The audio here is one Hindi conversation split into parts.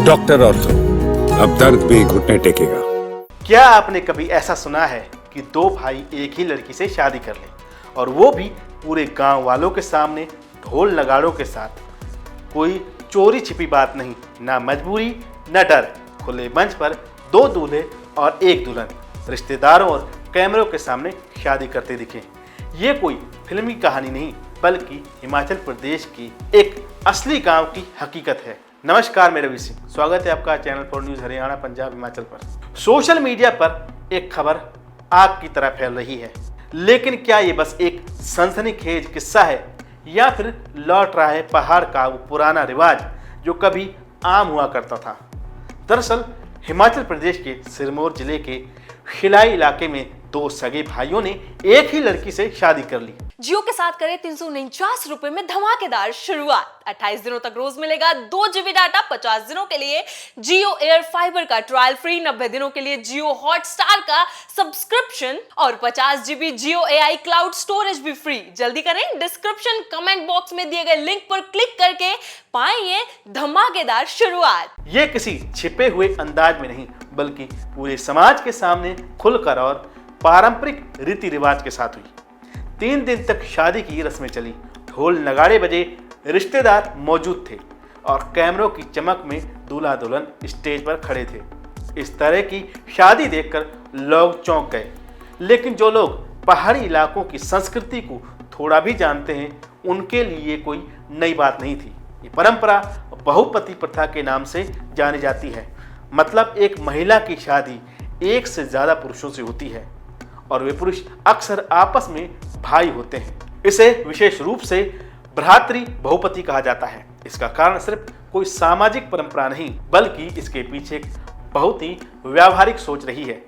डॉक्टर ऑर्थो, अब दर्द भी घुटने टेकेगा। क्या आपने कभी ऐसा सुना है कि दो भाई एक ही लड़की से शादी कर लें और वो भी पूरे गांव वालों के सामने ढोल नगाड़ों के साथ? कोई चोरी छिपी बात नहीं, ना मजबूरी ना डर, खुले मंच पर दो दूल्हे और एक दुल्हन रिश्तेदारों और कैमरों के सामने शादी करते दिखे। ये कोई फिल्मी कहानी नहीं बल्कि हिमाचल प्रदेश की एक असली गांव की हकीकत है। नमस्कार, मैं रवि सिंह, स्वागत है आपका channel for news Haryana Punjab Himachal पर। सोशल मीडिया पर एक खबर आग की तरह फैल रही है, लेकिन क्या ये बस एक सनसनीखेज किस्सा है या फिर लौट रहा है पहाड़ का वो पुराना रिवाज जो कभी आम हुआ करता था? दरअसल हिमाचल प्रदेश के सिरमौर जिले के खिलाई इलाके में दो सगे भाइयों ने एक ही लड़की से शादी कर ली। जियो के साथ करें 349 रुपए में धमाकेदार शुरुआत। 28 दिनों तक रोज मिलेगा 2 GB डाटा। 50 दिनों के लिए जियो एयर फाइबर का ट्रायल फ्री, 90 दिनों के लिए जियो हॉटस्टार का सब्सक्रिप्शन और 50 GB जियो AI क्लाउड स्टोरेज भी फ्री। जल्दी करें, डिस्क्रिप्शन कमेंट बॉक्स में दिए गए लिंक पर क्लिक करके पाएं धमाकेदार शुरुआत। ये किसी छिपे हुए अंदाज में नहीं बल्कि पूरे समाज के सामने खुलकर और पारंपरिक रीति रिवाज के साथ हुई। 3 दिन तक शादी की रस्में चली, ढोल नगाड़े बजे, रिश्तेदार मौजूद थे और कैमरों की चमक में दूल्हा दुल्हन स्टेज पर खड़े थे। इस तरह की शादी देखकर लोग चौंक गए, लेकिन जो लोग पहाड़ी इलाकों की संस्कृति को थोड़ा भी जानते हैं उनके लिए कोई नई बात नहीं थी। ये परंपरा बहुपति प्रथा के नाम से जानी जाती है। मतलब एक महिला की शादी एक से ज्यादा पुरुषों से होती है और वे पुरुष अक्सर आपस में भाई होते हैं। इसे विशेष रूप से भ्रातृ बहुपति कहा जाता है। इसका कारण सिर्फ कोई सामाजिक परंपरा नहीं बल्कि इसके पीछे एक बहुत ही व्यावहारिक सोच रही है।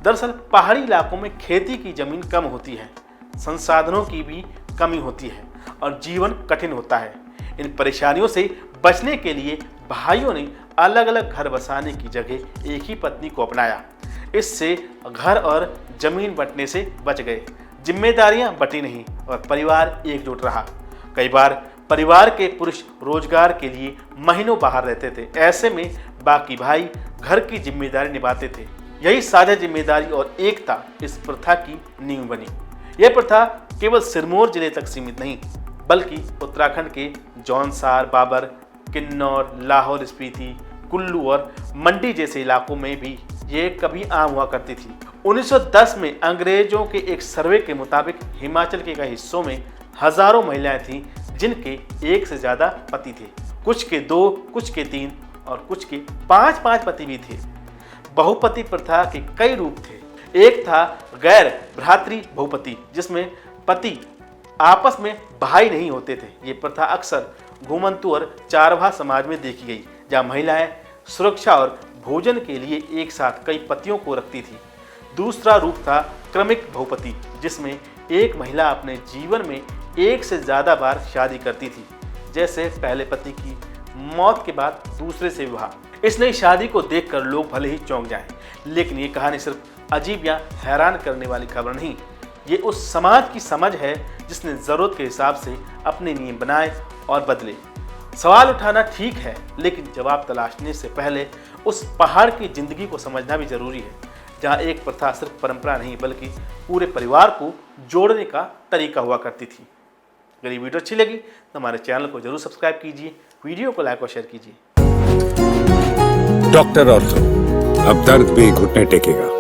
दरअसल पहाड़ी इलाकों में खेती की जमीन कम होती है, संसाधनों की भी कमी होती है और जीवन कठिन होता है। इन परेशानियों से बचने के लिए भाइयों ने अलग अलग घर बसाने की जगह एक ही पत्नी को अपनाया। इससे घर और जमीन बंटने से बच गए, जिम्मेदारियां बटी नहीं और परिवार एकजुट रहा। कई बार परिवार के पुरुष रोजगार के लिए महीनों बाहर रहते थे, ऐसे में बाकी भाई घर की जिम्मेदारी निभाते थे। यही साझा जिम्मेदारी और एकता इस प्रथा की नींव बनी। यह प्रथा केवल सिरमौर जिले तक सीमित नहीं बल्कि उत्तराखंड के जौनसार, बाबर, किन्नौर, लाहौर स्पीति, कुल्लू और मंडी जैसे इलाकों में भी ये कभी आम हुआ करती थी। 1910 में अंग्रेजों के एक सर्वे के मुताबिक हिमाचल के कई हिस्सों में हजारों महिलाएं थीं जिनके एक से ज्यादा पति थे। कुछ के 2, कुछ के 3 और कुछ के 5 पति भी थे। बहुपति प्रथा के कई रूप थे। एक था गैर भ्रातृ बहुपति, जिसमें पति आपस में भाई नहीं होते थे। ये प्रथा अक्सर घुमंतु और चारवाहा समाज में देखी गई, जहाँ महिलाएं सुरक्षा और भोजन के लिए एक साथ कई पतियों को रखती थी। दूसरा रूप था क्रमिक बहुपति, जिसमें एक महिला अपने जीवन में एक से ज्यादा बार शादी करती थी, जैसे पहले पति की मौत के बाद दूसरे से विवाह। इस नई शादी को देखकर लोग भले ही चौंक जाएं, लेकिन ये कहानी सिर्फ अजीब या हैरान करने वाली खबर नहीं, ये उस समाज की समझ है जिसने जरूरत के हिसाब से अपने नियम बनाए और बदले। सवाल उठाना ठीक है, लेकिन जवाब तलाशने से पहले उस पहाड़ की जिंदगी को समझना भी जरूरी है, जहाँ एक प्रथा सिर्फ परंपरा नहीं बल्कि पूरे परिवार को जोड़ने का तरीका हुआ करती थी। अगर ये वीडियो अच्छी लगी तो हमारे चैनल को जरूर सब्सक्राइब कीजिए, वीडियो को लाइक और शेयर कीजिए। डॉक्टर ऑर्थो, अब दर्द भी घुटने टेकेगा।